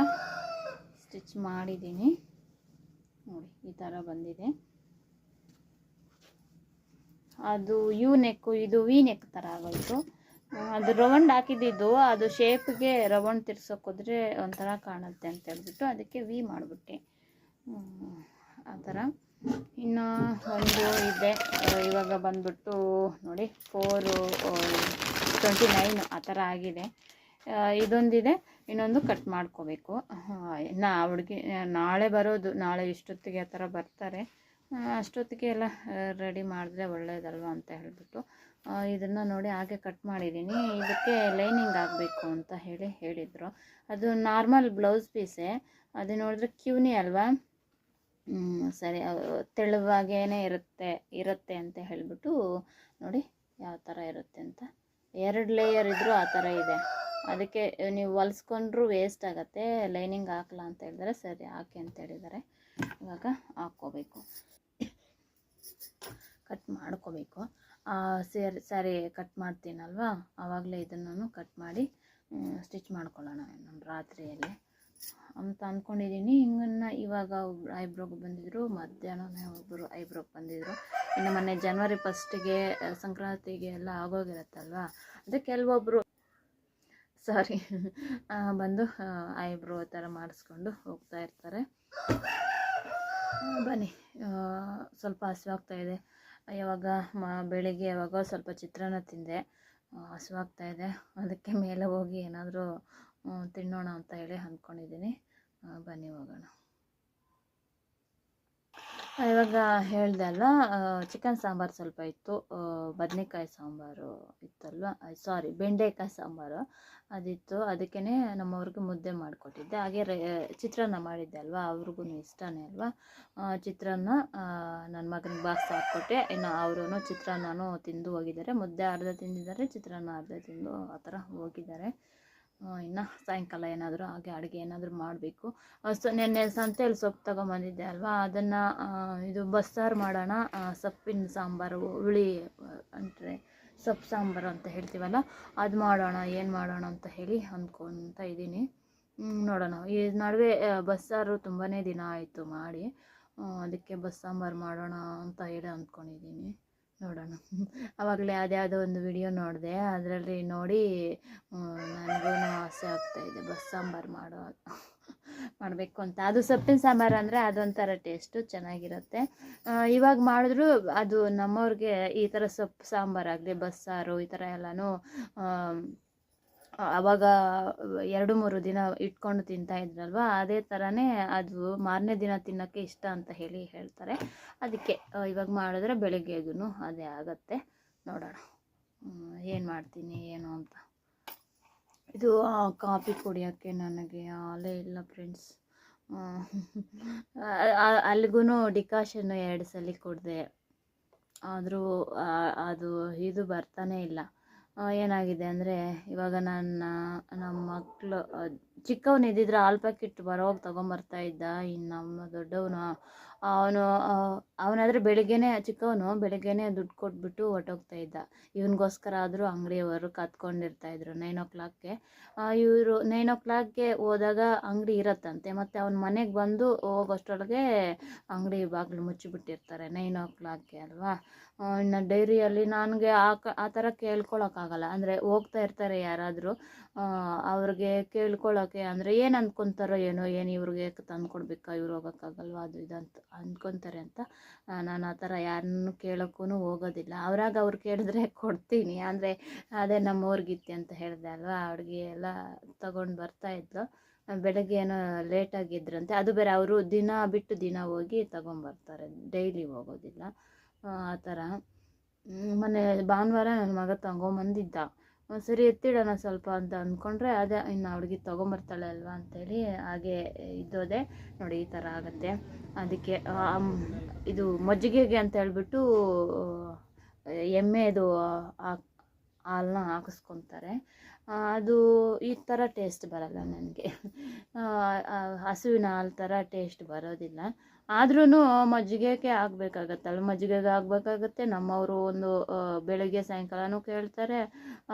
ಸ್ಟಿಚ್ ಮಾಡಿದ್ದೀನಿ. ನೋಡಿ ಈ ಥರ ಬಂದಿದೆ. ಅದು ಯು ನೆಕ್ಕು, ಇದು ವಿ ನೆಕ್ ಥರ ಆಗೋಯ್ತು. ಅದು ರೌಂಡ್ ಹಾಕಿದ್ದು, ಅದು ಶೇಪ್ಗೆ ರೌಂಡ್ ತಿರ್ಸೋಕೋದ್ರೆ ಒಂಥರ ಕಾಣುತ್ತೆ ಅಂತ ಹೇಳ್ಬಿಟ್ಟು ಅದಕ್ಕೆ ವಿ ಮಾಡಿಬಿಟ್ಟೆ ಆ ಥರ. ಇನ್ನು ಒಂದು ಇದೆ, ಇವಾಗ ಬಂದ್ಬಿಟ್ಟು ನೋಡಿ 4:29 ಆ ಥರ ಆಗಿದೆ. ಇದೊಂದಿದೆ, ಇನ್ನೊಂದು ಕಟ್ ಮಾಡ್ಕೋಬೇಕು. ಇನ್ನು ಹುಡುಗಿ ನಾಳೆ ಬರೋದು, ನಾಳೆ ಇಷ್ಟೊತ್ತಿಗೆ ಆ ಥರ ಬರ್ತಾರೆ. ಅಷ್ಟೊತ್ತಿಗೆ ಎಲ್ಲ ರೆಡಿ ಮಾಡಿದ್ರೆ ಒಳ್ಳೆಯದಲ್ವ ಅಂತ ಹೇಳಿಬಿಟ್ಟು ಇದನ್ನು ನೋಡಿ ಹಾಗೆ ಕಟ್ ಮಾಡಿದ್ದೀನಿ. ಇದಕ್ಕೆ ಲೈನಿಂಗ್ ಆಗಬೇಕು ಅಂತ ಹೇಳಿದರು. ಅದು ನಾರ್ಮಲ್ ಬ್ಲೌಸ್ ಪೀಸೇ, ಅದು ನೋಡಿದ್ರೆ ಕ್ಯೂನಿ ಅಲ್ವಾ, ಸರಿ ತೆಳುವಾಗೇ ಇರುತ್ತೆ ಅಂತ ಹೇಳಿಬಿಟ್ಟು ನೋಡಿ ಯಾವ ಥರ ಇರುತ್ತೆ ಅಂತ. 2 ಲೇಯರ್ ಇದ್ದರೂ ಆ ಥರ ಇದೆ. ಅದಕ್ಕೆ ನೀವು ಹೊಲಿಸ್ಕೊಂಡ್ರೂ ವೇಸ್ಟ್ ಆಗುತ್ತೆ, ಲೈನಿಂಗ್ ಹಾಕಲ್ಲ ಅಂತ ಹೇಳಿದರೆ, ಸರಿ ಹಾಕಿ ಅಂತ ಹೇಳಿದ್ದಾರೆ. ಇವಾಗ ಹಾಕ್ಕೋಬೇಕು, ಕಟ್ ಮಾಡ್ಕೋಬೇಕು. ಸ್ಯಾರಿ ಕಟ್ ಮಾಡ್ತೀನಲ್ವಾ, ಆವಾಗಲೇ ಇದನ್ನು ನಾನು ಕಟ್ ಮಾಡಿ ಸ್ಟಿಚ್ ಮಾಡ್ಕೊಳ್ಳೋಣ ನಾನು ರಾತ್ರಿಯಲ್ಲಿ ಅಂತ ಅಂದ್ಕೊಂಡಿದ್ದೀನಿ. ಹಿಂಗನ್ನು ಇವಾಗ ಒಬ್ರು ಐಬ್ರೋಗೆ ಬಂದಿದ್ದರು, ಮಧ್ಯಾಹ್ನನೇ ಒಬ್ಬರು ಐಬ್ರೋಗೆ ಬಂದಿದ್ದರು. ಇನ್ನು ಮೊನ್ನೆ ಜನವರಿ 1ಗೆ ಸಂಕ್ರಾಂತಿಗೆ ಎಲ್ಲ ಆಗೋಗಿರುತ್ತಲ್ವ, ಅದಕ್ಕೆ ಕೆಲವೊಬ್ಬರು ಬಂದು ಐಬ್ರೋ ಥರ ಮಾಡಿಸ್ಕೊಂಡು ಹೋಗ್ತಾ ಇರ್ತಾರೆ. ಬನ್ನಿ, ಸ್ವಲ್ಪ ಹಸಿವಾಗ್ತಾಯಿದೆ. ಯಾವಾಗ ಬೆಳಿಗ್ಗೆ ಯಾವಾಗ ಸ್ವಲ್ಪ ಚಿತ್ರಾನ್ನ ತಿಂದೆ, ಹಸಿವಾಗ್ತಾಯಿದೆ. ಅದಕ್ಕೆ ಮೇಲೆ ಹೋಗಿ ಏನಾದರೂ ತಿನ್ನೋಣ ಅಂತ ಹೇಳಿ ಅಂದ್ಕೊಂಡಿದ್ದೀನಿ. ಬನ್ನಿ ಹೋಗೋಣ. ಇವಾಗ ಹೇಳ್ದೆ ಅಲ್ವ, ಚಿಕನ್ ಸಾಂಬಾರು ಸ್ವಲ್ಪ ಇತ್ತು, ಬದನೆಕಾಯಿ ಸಾಂಬಾರು ಇತ್ತಲ್ವ, ಬೆಂಡೆಕಾಯಿ ಸಾಂಬಾರು ಅದಿತ್ತು. ಅದಕ್ಕೇ ನಮ್ಮವ್ರಿಗೆ ಮುದ್ದೆ ಮಾಡಿಕೊಟ್ಟಿದ್ದೆ. ಹಾಗೆ ಚಿತ್ರಾನ್ನ ಮಾಡಿದ್ದೆ ಅಲ್ವಾ, ಅವ್ರಿಗೂ ಇಷ್ಟನೇ ಅಲ್ವಾ ಚಿತ್ರಾನ್ನ. ನನ್ನ ಮಗನಿಗೆ ಬಾಕ್ಸ್ ಹಾಕ್ಕೊಟ್ಟೆ. ಇನ್ನು ಅವರು ಚಿತ್ರಾನ್ನನೂ ತಿಂದು ಹೋಗಿದ್ದಾರೆ. ಮುದ್ದೆ ಅರ್ಧ ತಿಂದಿದ್ದಾರೆ, ಚಿತ್ರಾನ್ನ ಅರ್ಧ ತಿಂದು ಆ ಥರ ಹೋಗಿದ್ದಾರೆ. ಇನ್ನು ಸಾಯಂಕಾಲ ಏನಾದರೂ ಹಾಗೆ ಅಡುಗೆ ಏನಾದರೂ ಮಾಡಬೇಕು. ನೆನ್ನೆ ಸಂತೆಯಲ್ಲಿ ಸೊಪ್ಪು ತೊಗೊಂಬಂದಿದ್ದೆ ಅಲ್ವಾ, ಅದನ್ನು ಇದು ಬಸ್ಸಾರು ಮಾಡೋಣ, ಸೊಪ್ಪಿನ ಸಾಂಬಾರು, ಹುಳಿ ಅಂದರೆ ಸೊಪ್ಪು ಸಾಂಬಾರು ಅಂತ ಹೇಳ್ತೀವಲ್ಲ, ಅದು ಮಾಡೋಣ, ಏನು ಮಾಡೋಣ ಅಂತ ಹೇಳಿ ಅಂದ್ಕೊತ ಇದ್ದೀನಿ. ನೋಡೋಣ. ಈ ನಡುವೆ ಬಸ್ಸಾರು ತುಂಬಾ ದಿನ ಆಯಿತು ಮಾಡಿ, ಅದಕ್ಕೆ ಬಸ್ಸಾಂಬಾರು ಮಾಡೋಣ ಅಂತ ಹೇಳಿ ಅಂದ್ಕೊಂಡಿದ್ದೀನಿ. ನೋಡೋಣ. ಆವಾಗಲೇ ಅದ್ಯಾವುದೋ ಒಂದು ವಿಡಿಯೋ ನೋಡಿದೆ, ಅದರಲ್ಲಿ ನೋಡಿ ನನಗೂ ಆಸೆ ಆಗ್ತಾಯಿದೆ ಬಸ್ಸಾಂಬಾರು ಮಾಡಬೇಕು ಅಂತ. ಅದು ಸೊಪ್ಪಿನ ಸಾಂಬಾರು ಅಂದರೆ ಅದೊಂಥರ ಟೇಸ್ಟು ಚೆನ್ನಾಗಿರುತ್ತೆ. ಇವಾಗ ಮಾಡಿದ್ರು ಅದು ನಮ್ಮವ್ರಿಗೆ ಈ ಥರ ಸೊಪ್ಪು ಸಾಂಬಾರಾಗಲಿ ಬಸ್ಸಾರು ಈ ಥರ ಎಲ್ಲನೂ ಆವಾಗ 2-3 ದಿನ ಇಟ್ಕೊಂಡು ತಿಂತಾಯಿದ್ರಲ್ವ, ಅದೇ ಥರನೇ ಅದು ಮಾರನೇ ದಿನ ತಿನ್ನೋಕ್ಕೆ ಇಷ್ಟ ಅಂತ ಹೇಳ್ತಾರೆ. ಅದಕ್ಕೆ ಇವಾಗ ಮಾಡಿದ್ರೆ ಬೆಳಗ್ಗೆಗೂ ಅದೇ ಆಗುತ್ತೆ. ನೋಡೋಣ ಏನು ಮಾಡ್ತೀನಿ ಏನು ಅಂತ. ಇದು ಕಾಫಿ ಕುಡಿಯೋಕ್ಕೆ ನನಗೆ ಹಾಲೇ ಇಲ್ಲ ಫ್ರೆಂಡ್ಸ್. ಅಲ್ಲಿಗೂ ಡಿಕಾಷನ್ 2 ಸಲ ಕುಡಿದೆ, ಆದರೂ ಅದು ಇದು ಬರ್ತಾನೇ ಇಲ್ಲ. ಏನಾಗಿದೆ ಅಂದರೆ ಇವಾಗ ನಮ್ಮ ಮಕ್ಕಳು ಮಕ್ಕಳು ಚಿಕ್ಕವನು ಇದ್ದಿದ್ರೆ ಹಾಲು ಪ್ಯಾಕೆಟ್ ಬರೋವಾಗ ತೊಗೊಂಬರ್ತಾ ಇದ್ದ. ಇನ್ನು ನಮ್ಮ ದೊಡ್ಡವನು ಅವನಾದರೆ ಬೆಳಿಗ್ಗೆನೇ ಚಿಕ್ಕವನು ಬೆಳಿಗ್ಗೆನೇ ದುಡ್ಡು ಕೊಟ್ಬಿಟ್ಟು ಹೊರ್ಟೋಗ್ತಾ ಇದ್ದ. ಇವನಿಗೋಸ್ಕರ ಆದರೂ ಅಂಗಡಿಯವರು ಕಾತ್ಕೊಂಡಿರ್ತಾಯಿದ್ರು 9 o'clockಗೆ. ಇವರು 9 o'clockಗೆ ಹೋದಾಗ ಅಂಗಡಿ ಇರತ್ತಂತೆ, ಮತ್ತು ಅವ್ನ ಮನೆಗೆ ಬಂದು ಹೋಗೋಷ್ಟರೊಳಗೆ ಅಂಗಡಿ ಬಾಗಿಲು ಮುಚ್ಚಿಬಿಟ್ಟಿರ್ತಾರೆ 9 o'clockಗೆ ಅಲ್ವಾ. ಇನ್ನು ಡೈರಿಯಲ್ಲಿ ನನಗೆ ಆ ಥರ ಕೇಳ್ಕೊಳಕ್ಕಾಗಲ್ಲ. ಅಂದರೆ ಹೋಗ್ತಾ ಇರ್ತಾರೆ ಯಾರಾದರೂ, ಅವ್ರಿಗೆ ಕೇಳ್ಕೊಳ್ಳೋಕ್ಕೆ ಅಂದರೆ ಏನು ಅಂದ್ಕೊತಾರೋ ಏನೋ, ಏನು ಇವ್ರಿಗೆ ತಂದು ಕೊಡ್ಬೇಕಾ, ಇವ್ರು ಹೋಗೋಕ್ಕಾಗಲ್ವ ಅದು ಇದಂತ ಅಂದ್ಕೊತಾರೆ ಅಂತ ನಾನು ಆ ಥರ ಯಾರನ್ನೂ ಕೇಳೋಕ್ಕೂ ಹೋಗೋದಿಲ್ಲ. ಅವ್ರು ಕೇಳಿದ್ರೆ ಕೊಡ್ತೀನಿ. ಅಂದರೆ ಅದೇ ನಮ್ಮ ಊರ್ಗಿತ್ತಿ ಅಂತ ಹೇಳಿದೆ ಅಲ್ವಾ, ಅಡುಗೆ ಎಲ್ಲ ತೊಗೊಂಡು ಬರ್ತಾಯಿದ್ಲು. ಬೆಳಗ್ಗೆ ಏನೋ ಲೇಟಾಗಿದ್ರಂತೆ, ಅದು ಬೇರೆ ಅವರು ದಿನ ಬಿಟ್ಟು ದಿನ ಹೋಗಿ ತೊಗೊಂಬರ್ತಾರೆ, ಡೈಲಿ ಹೋಗೋದಿಲ್ಲ ಆ ಥರ. ಮೊನ್ನೆ ಭಾನುವಾರ ನನ್ನ ಮಗ ತೊಗೊಂಬಂದಿದ್ದ. ಸರಿ ಎತ್ತಿಡೋಣ ಸ್ವಲ್ಪ ಅಂತ ಅಂದ್ಕೊಂಡ್ರೆ ಅದೇ ಇನ್ನು ಹುಡುಗಿ ತೊಗೊಂಬರ್ತಾಳೆ ಅಲ್ವಾ ಅಂಥೇಳಿ ಹಾಗೆ ಇದ್ದೋದೆ. ನೋಡಿ ಈ ಥರ ಆಗುತ್ತೆ. ಅದಕ್ಕೆ ಇದು ಮಜ್ಜಿಗೆಗೆ ಅಂತ ಹೇಳ್ಬಿಟ್ಟು ಎಮ್ಮೆದು ಹಾಲನ್ನ ಹಾಕಿಸ್ಕೊತಾರೆ. ಅದು ಈ ಥರ ಟೇಸ್ಟ್ ಬರಲ್ಲ ನನಗೆ. ಹಸುವಿನ ಹಾಲು ಥರ ಟೇಸ್ಟ್ ಬರೋದಿಲ್ಲ. ಆದ್ರೂ ಮಜ್ಜಿಗೆಗೆ ಆಗಬೇಕಾಗತ್ತಲ್ಲ, ಮಜ್ಜಿಗೆಗೆ ಆಗಬೇಕಾಗತ್ತೆ. ನಮ್ಮವರು ಒಂದು ಬೆಳಗ್ಗೆ ಸಾಯಂಕಾಲನೂ ಕೇಳ್ತಾರೆ.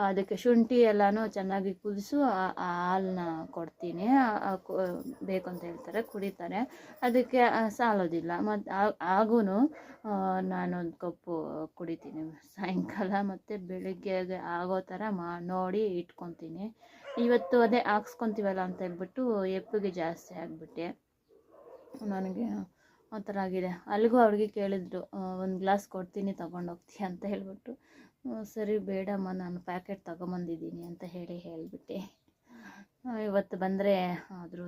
ಅದಕ್ಕೆ ಶುಂಠಿ ಎಲ್ಲನೂ ಚೆನ್ನಾಗಿ ಕುದಿಸು ಆ ಹಾಲನ್ನ ಕೊಡ್ತೀನಿ, ಬೇಕು ಅಂತ ಹೇಳ್ತಾರೆ, ಕುಡಿತಾರೆ. ಅದಕ್ಕೆ ಸಾಲೋದಿಲ್ಲ. ಮತ್ತು ಹಾಗೂ ನಾನೊಂದು ಕಪ್ಪು ಕುಡಿತೀನಿ ಸಾಯಂಕಾಲ, ಮತ್ತು ಬೆಳಿಗ್ಗೆ ಆಗೋ ಥರ ನೋಡಿ ಇಟ್ಕೊತೀನಿ. ಇವತ್ತು ಅದೇ ಹಾಕ್ಸ್ಕೊತೀವಲ್ಲ ಅಂತ ಹೇಳ್ಬಿಟ್ಟು ಎಪ್ಪಿಗೆ ಜಾಸ್ತಿ ಆಗಿಬಿಟ್ಟೆ. ನನಗೆ ಆ ಥರ ಆಗಿದೆ. ಅಲ್ಲಿಗೂ ಅವ್ರಿಗೆ ಕೇಳಿದ್ರು, ಒಂದು ಗ್ಲಾಸ್ ಕೊಡ್ತೀನಿ ತೊಗೊಂಡೋಗ್ತೀಯ ಅಂತ ಹೇಳ್ಬಿಟ್ಟು, ಸರಿ ಬೇಡಮ್ಮ ನಾನು ಪ್ಯಾಕೆಟ್ ತೊಗೊಂಬಂದಿದ್ದೀನಿ ಅಂತ ಹೇಳಿಬಿಟ್ಟೆ. ಇವತ್ತು ಬಂದರೆ ಆದರೂ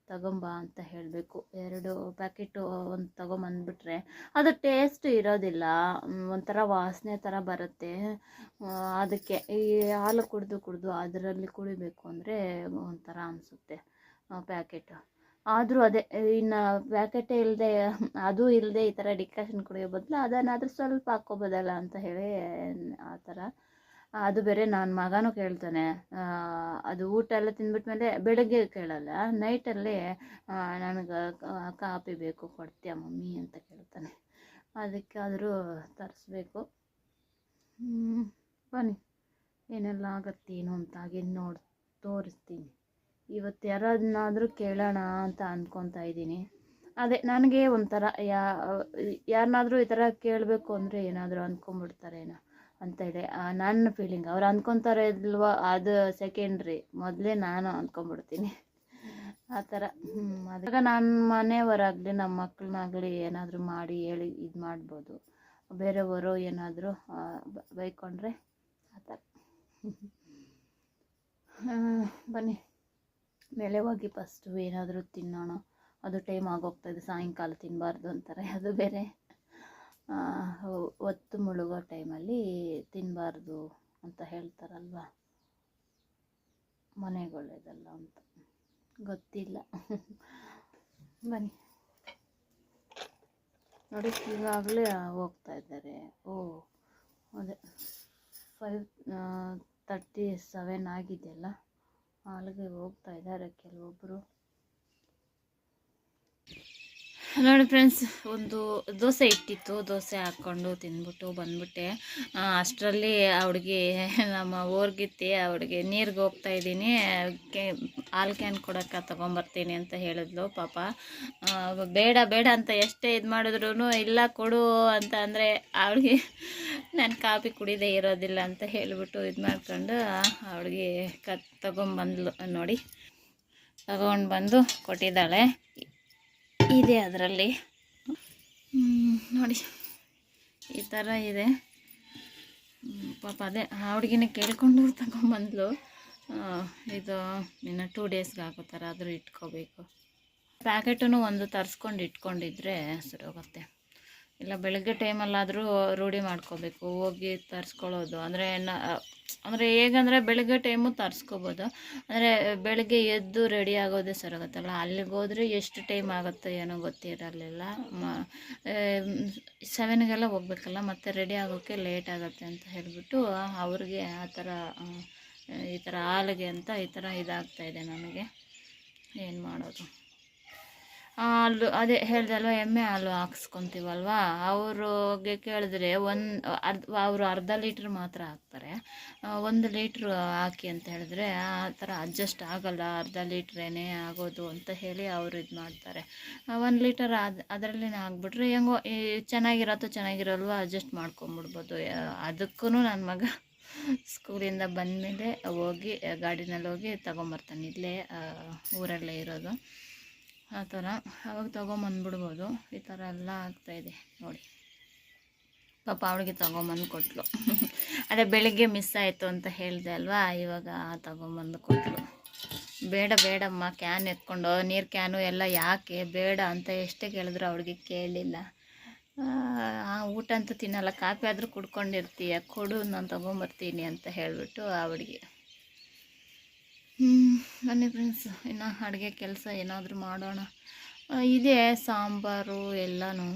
ತಗೊಂಬ ಅಂತ ಹೇಳಬೇಕು. 2 ಪ್ಯಾಕೆಟು ಒಂದು ತೊಗೊಂಬಂದ್ಬಿಟ್ರೆ ಅದು ಟೇಸ್ಟ್ ಇರೋದಿಲ್ಲ, ಒಂಥರ ವಾಸನೆ ಥರ ಬರುತ್ತೆ. ಅದಕ್ಕೆ ಈ ಹಾಲು ಕುಡಿದು ಅದರಲ್ಲಿ ಕುಡಿಬೇಕು ಅಂದರೆ ಒಂಥರ ಅನಿಸುತ್ತೆ ಪ್ಯಾಕೆಟು. ಆದರೂ ಅದೇ ಇನ್ನು ಪ್ಯಾಕೆಟೇ ಇಲ್ಲದೆ, ಅದು ಇಲ್ಲದೆ ಈ ಥರ ಡಿಕಾಷನ್ ಕುಡಿಯೋ ಬದಲು ಅದನ್ನಾದರೂ ಸ್ವಲ್ಪ ಹಾಕ್ಕೋಬೋದಲ್ಲ ಅಂತ ಹೇಳಿ ಆ ಥರ. ಅದು ಬೇರೆ ನನ್ನ ಮಗನೂ ಕೇಳ್ತಾನೆ. ಅದು ಊಟ ಎಲ್ಲ ತಿಂದ್ಬಿಟ್ಮೇಲೆ ಬೆಳಗ್ಗೆ ಕೇಳಲ್ಲ, ನೈಟಲ್ಲಿ ನನಗೆ ಕಾಫಿ ಬೇಕು ಕೊಡ್ತೀಯ ಮಮ್ಮಿ ಅಂತ ಕೇಳ್ತಾನೆ. ಅದಕ್ಕಾದರೂ ತರಿಸ್ಬೇಕು. ಬನ್ನಿ ಏನೆಲ್ಲ ಆಗತ್ತೇನು ಅಂತ ಹಾಗೆ ತೋರಿಸ್ತೀನಿ. ಇವತ್ತು ಯಾರನ್ನಾದರೂ ಕೇಳೋಣ ಅಂತ ಅಂದ್ಕೊತಾ ಇದ್ದೀನಿ. ಅದೇ ನನಗೆ ಒಂಥರ ಯಾರನ್ನಾದರೂ ಈ ಥರ ಕೇಳಬೇಕು ಅಂದರೆ ಏನಾದರೂ ಅಂದ್ಕೊಂಬಿಡ್ತಾರೇನೋ ಅಂತೇಳಿ ನನ್ನ ಫೀಲಿಂಗ್. ಅವ್ರು ಅಂದ್ಕೊತಾರೆ ಇಲ್ವೋ ಅದು ಸೆಕೆಂಡ್ರಿ, ಮೊದಲೇ ನಾನು ಅಂದ್ಕೊಂಬಿಡ್ತೀನಿ ಆ ಥರ. ಅದಾಗ ನನ್ನ ಮನೆಯವರಾಗಲಿ ನಮ್ಮ ಮಕ್ಕಳನ್ನಾಗಲಿ ಏನಾದರೂ ಮಾಡಿ ಹೇಳಿ ಇದು ಮಾಡ್ಬೋದು. ಬೇರೆಯವರು ಏನಾದರೂ ಬೈಕೊಂಡ್ರೆ ಆ ಥರ. ಬನ್ನಿ ಮೇಲೆ ಹೋಗಿ ಫಸ್ಟು ಏನಾದರೂ ತಿನ್ನೋಣ. ಅದು ಟೈಮ್ ಆಗೋಗ್ತಾಯಿದೆ, ಸಾಯಂಕಾಲ ತಿನ್ನಬಾರ್ದು ಅಂತಾರೆ, ಅದು ಬೇರೆ. ಹೊತ್ತು ಮುಳುಗೋ ಟೈಮಲ್ಲಿ ತಿನ್ನಬಾರ್ದು ಅಂತ ಹೇಳ್ತಾರಲ್ವ, ಮನೆಗೊಳ್ಳೇದಲ್ಲ ಅಂತ ಗೊತ್ತಿಲ್ಲ. ಬನ್ನಿ ನೋಡಿ ಈಗಾಗಲೇ ಹೋಗ್ತಾ ಇದ್ದಾರೆ. ಅದೇ 5:37 ಆಗಿದೆಯಲ್ಲ, ಅಲ್ಲಿಗೆ ಹೋಗ್ತಾ ಇದ್ದಾರೆ ಕೆಲವೊಬ್ಬರು. ನೋಡಿ ಫ್ರೆಂಡ್ಸ್, ಒಂದು ದೋಸೆ ಇಟ್ಟಿತ್ತು, ದೋಸೆ ಹಾಕ್ಕೊಂಡು ತಿಂದ್ಬಿಟ್ಟು ಬಂದ್ಬಿಟ್ಟೆ. ಅಷ್ಟರಲ್ಲಿ ಹುಡುಗಿ ನಮ್ಮ ಊರ್ಗಿತ್ತಿ ಅವ್ಳಿಗೆ ನೀರಿಗೆ ಹೋಗ್ತಾಯಿದ್ದೀನಿ, ಹಾಲು ಕ್ಯಾನ್ ಕೊಡೋಕ್ಕೆ ತೊಗೊಂಬರ್ತೀನಿ ಅಂತ ಹೇಳಿದ್ಲು. ಪಾಪ ಬೇಡ ಬೇಡ ಅಂತ ಎಷ್ಟೇ ಇದು ಮಾಡಿದ್ರು ಇಲ್ಲ ಕೊಡು ಅಂತ ಅಂದರೆ ಅವಳಿಗೆ ನಾನು ಕಾಫಿ ಕುಡಿದೇ ಇರೋದಿಲ್ಲ ಅಂತ ಹೇಳಿಬಿಟ್ಟು ಇದು ಮಾಡ್ಕೊಂಡು ಅವಳಿಗೆ ತೊಗೊಂಬಂದ್ಲು. ನೋಡಿ ತಗೊಂಡು ಬಂದು ಕೊಟ್ಟಿದ್ದಾಳೆ. ಇದೆ ಅದರಲ್ಲಿ ನೋಡಿ ಈ ಥರ ಇದೆ. ಪಾಪ ಅದೇ ಹುಡುಗಿನ ಕೇಳ್ಕೊಂಡು ತಗೊಂಬಂದ್ಲು. ಇದು ಇನ್ನು 2 ಡೇಸ್ಗೆ ಆಗೋ ಥರ ಆದರೂ ಇಟ್ಕೋಬೇಕು. ಪ್ಯಾಕೆಟನ್ನು ಒಂದು ತರಿಸ್ಕೊಂಡು ಇಟ್ಕೊಂಡಿದ್ರೆ ಸರಿ ಹೋಗುತ್ತೆ. ಇಲ್ಲ ಬೆಳಗ್ಗೆ ಟೈಮಲ್ಲಾದರೂ ರೂಢಿ ಮಾಡ್ಕೋಬೇಕು, ಹೋಗಿ ತರಿಸ್ಕೊಳ್ಳೋದು. ಅಂದರೆ ಹೇಗಂದರೆ ಬೆಳಗ್ಗೆ ಟೈಮು ತರಿಸ್ಕೋಬೋದು, ಅಂದರೆ ಬೆಳಗ್ಗೆ ಎದ್ದು ರೆಡಿ ಆಗೋದೇ ಸರೋಗುತ್ತಲ್ಲ, ಅಲ್ಲಿಗೆ ಹೋದರೆ ಎಷ್ಟು ಟೈಮ್ ಆಗುತ್ತೋ ಏನೋ ಗೊತ್ತಿರಲಿಲ್ಲ. 7ಗೆಲ್ಲ ಹೋಗ್ಬೇಕಲ್ಲ, ಮತ್ತು ರೆಡಿ ಆಗೋಕ್ಕೆ ಲೇಟ್ ಆಗುತ್ತೆ ಅಂತ ಹೇಳಿಬಿಟ್ಟು ಅವ್ರಿಗೆ ಆ ಥರ ಈ ಥರ ಹಾಲಿಗೆ ಅಂತ ಈ ಥರ ಇದಾಗ್ತಾಯಿದೆ ನನಗೆ. ಏನು ಮಾಡೋದು. ಹಾಲು ಅದೇ ಹೇಳ್ದಲ್ವ, ಎಮ್ಮೆ ಹಾಲು ಹಾಕ್ಸ್ಕೊತೀವಲ್ವ, ಅವ್ರಿಗೆ ಕೇಳಿದ್ರೆ ಅವರು ಅರ್ಧ ಲೀಟ್ರ್ ಮಾತ್ರ ಹಾಕ್ತಾರೆ. 1 ಲೀಟ್ರ್ ಹಾಕಿ ಅಂತ ಹೇಳಿದ್ರೆ ಆ ಥರ ಅಡ್ಜಸ್ಟ್ ಆಗಲ್ಲ, ಅರ್ಧ ಲೀಟ್ರೇನೇ ಆಗೋದು ಅಂತ ಹೇಳಿ ಅವರು ಇದು ಮಾಡ್ತಾರೆ. 1 ಲೀಟರ್ ಅದರಲ್ಲೇ ಹಾಕ್ಬಿಟ್ರೆ ಹೆಂಗೋ ಚೆನ್ನಾಗಿರಲ್ವ ಅಡ್ಜಸ್ಟ್ ಮಾಡ್ಕೊಂಬಿಡ್ಬೋದು. ಅದಕ್ಕೂ ನನ್ನ ಮಗ ಸ್ಕೂಲಿಂದ ಬಂದಮೇಲೆ ಹೋಗಿ ಗಾಡಿನಲ್ಲಿ ಹೋಗಿ ತೊಗೊಂಬರ್ತಾನೆ. ಇಲ್ಲೇ ಊರಲ್ಲೇ ಇರೋದು. ಆ ಥರ ಅವಾಗ ತೊಗೊಂಬಂದ್ಬಿಡ್ಬೋದು. ಈ ಥರ ಎಲ್ಲ ಆಗ್ತಾಯಿದೆ ನೋಡಿ. ಪಾಪ ಅವಳಿಗೆ ತೊಗೊಂಬಂದು ಕೊಟ್ಟಳು. ಅದೇ ಬೆಳಿಗ್ಗೆ ಮಿಸ್ ಆಯಿತು ಅಂತ ಹೇಳಿದೆ ಅಲ್ವಾ, ಇವಾಗ ತೊಗೊಂಬಂದು ಕೊಟ್ಟಳು. ಬೇಡಮ್ಮ ಕ್ಯಾನ್ ಎತ್ಕೊಂಡು ನೀರು ಕ್ಯಾನು ಎಲ್ಲ ಯಾಕೆ ಬೇಡ ಅಂತ ಎಷ್ಟೇ ಕೇಳಿದ್ರು ಅವಳಿಗೆ ಕೇಳಲಿಲ್ಲ. ಊಟ ಅಂತೂ ತಿನ್ನಲ್ಲ, ಕಾಫಿ ಆದರೂ ಕುಡ್ಕೊಂಡಿರ್ತೀಯ, ಕೊಡು ನಾನು ತೊಗೊಂಬರ್ತೀನಿ ಅಂತ ಹೇಳಿಬಿಟ್ಟು ಅವಳಿಗೆ. ಬನ್ನಿ ಫ್ರೆಂಡ್ಸ್, ಇನ್ನು ಅಡುಗೆ ಕೆಲಸ ಏನಾದರೂ ಮಾಡೋಣ. ಇದೆ ಸಾಂಬಾರು ಎಲ್ಲನೂ.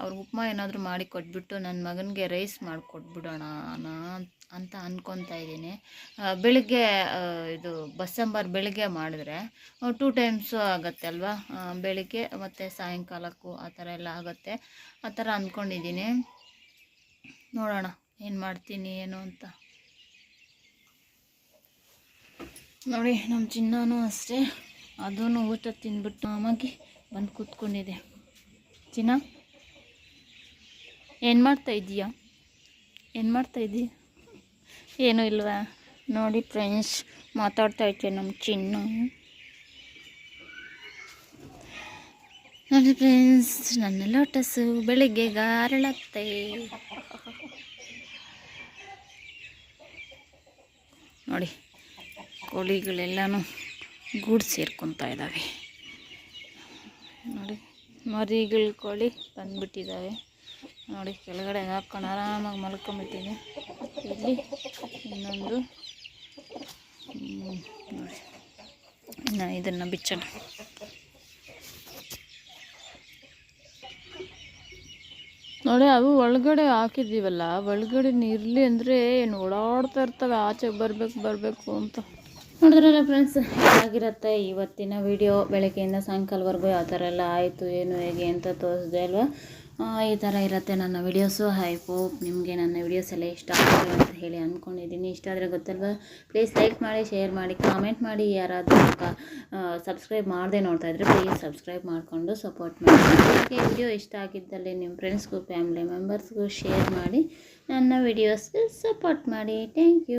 ಅವ್ರಿಗೆ ಉಪ್ಮಾ ಏನಾದರೂ ಮಾಡಿ ಕೊಟ್ಬಿಟ್ಟು ನನ್ನ ಮಗನಿಗೆ ರೈಸ್ ಮಾಡಿಕೊಟ್ಬಿಡೋಣ ಅಂತ ಅಂದ್ಕೊತಾ ಇದ್ದೀನಿ. ಬೆಳಿಗ್ಗೆ ಇದು ಬಸ್ಸಾಂಬಾರು ಬೆಳಿಗ್ಗೆ ಮಾಡಿದ್ರೆ 2 ಟೈಮ್ಸು ಆಗುತ್ತೆ ಅಲ್ವಾ, ಬೆಳಿಗ್ಗೆ ಮತ್ತು ಸಾಯಂಕಾಲಕ್ಕೂ ಆ ಥರ ಎಲ್ಲ ಆಗುತ್ತೆ. ಆ ಥರ ಅಂದ್ಕೊಂಡಿದ್ದೀನಿ. ನೋಡೋಣ ಏನು ಮಾಡ್ತೀನಿ ಏನು ಅಂತ. ನೋಡಿ ನಮ್ಮ ಚಿನ್ನನೂ ಅಷ್ಟೇ, ಅದೂ ಊಟ ತಿಂದ್ಬಿಟ್ಟು ಆಮಾಗಿ ಬಂದು ಕೂತ್ಕೊಂಡಿದೆ. ಚಿನ್ನ ಏನು ಮಾಡ್ತಾಯಿದ್ದೀಯ? ಏನೂ ಇಲ್ವಾ? ನೋಡಿ ಫ್ರೆಂಡ್ಸ್, ಮಾತಾಡ್ತಾ ಇದ್ದೆ ನಮ್ಮ ಚಿನ್ನು. ನೋಡಿ ಫ್ರೆಂಡ್ಸ್, ನನ್ನ ಲೋಟಸು ಬೆಳಿಗ್ಗೆ ಅರಳತ್ತೆ. ನೋಡಿ ಕೋಳಿಗಳೆಲ್ಲನೂ ಗೂಡು ಸೇರ್ಕೊತಾ ಇದ್ದಾವೆ. ನೋಡಿ ಮರಿಗಳು ಕೋಳಿ ಬಂದುಬಿಟ್ಟಿದ್ದಾವೆ. ನೋಡಿ ಕೆಳಗಡೆ ಹಾಕ್ಕೊಂಡು ಆರಾಮಾಗಿ ಮಲ್ಕೊಂಬಿಟ್ಟಿದೆ. ಇಲ್ಲಿ ಇನ್ನೊಂದು. ನೋಡಿ ಇನ್ನು ಇದನ್ನು ಬಿಚ್ಚೋಣ. ನೋಡಿ ಅವು ಒಳಗಡೆ ಹಾಕಿದ್ದೀವಲ್ಲ, ಒಳಗಡೆ ಇರಲಿ ಅಂದರೆ ಏನು ಓಡಾಡ್ತಾ ಇರ್ತವೆ, ಆಚೆಗೆ ಬರಬೇಕು ಅಂತ. ನೋಡಿದ್ರಲ್ಲ ಫ್ರೆಂಡ್ಸ್, ಹೇಗಿರುತ್ತೆ ಇವತ್ತಿನ ವಿಡಿಯೋ. ಬೆಳಗ್ಗೆಯಿಂದ ಸಾಯಂಕಾಲವರೆಗೂ ಯಾವ ಥರ ಎಲ್ಲ ಆಯಿತು ಏನು ಹೇಗೆ ಅಂತ ತೋರಿಸಿದೆ ಅಲ್ವಾ. ಈ ಥರ ಇರುತ್ತೆ ನನ್ನ ವಿಡಿಯೋಸು. ಐ ಹೋಪ್ ನಿಮಗೆ ನನ್ನ ವಿಡಿಯೋಸ್ ಎಲ್ಲ ಇಷ್ಟ ಆಗ್ತದೆ ಅಂತ ಹೇಳಿ ಅಂದ್ಕೊಂಡಿದ್ದೀನಿ. ಇಷ್ಟ ಆದರೆ ಗೊತ್ತಲ್ವ, ಪ್ಲೀಸ್ ಲೈಕ್ ಮಾಡಿ, ಶೇರ್ ಮಾಡಿ, ಕಾಮೆಂಟ್ ಮಾಡಿ. ಯಾರಾದರೂ ಸಬ್ಸ್ಕ್ರೈಬ್ ಮಾಡದೆ ನೋಡ್ತಾ ಇದ್ದರೆ ಪ್ಲೀಸ್ ಸಬ್ಸ್ಕ್ರೈಬ್ ಮಾಡಿಕೊಂಡು ಸಪೋರ್ಟ್ ಮಾಡಿ. ಈ ವಿಡಿಯೋ ಇಷ್ಟ ಆಗಿದ್ದಲ್ಲಿ ನಿಮ್ಮ ಫ್ರೆಂಡ್ಸ್ಗೂ ಫ್ಯಾಮಿಲಿ ಮೆಂಬರ್ಸ್ಗೂ ಶೇರ್ ಮಾಡಿ, ನನ್ನ ವಿಡಿಯೋಸ್ಗೆ ಸಪೋರ್ಟ್ ಮಾಡಿ. Thank you.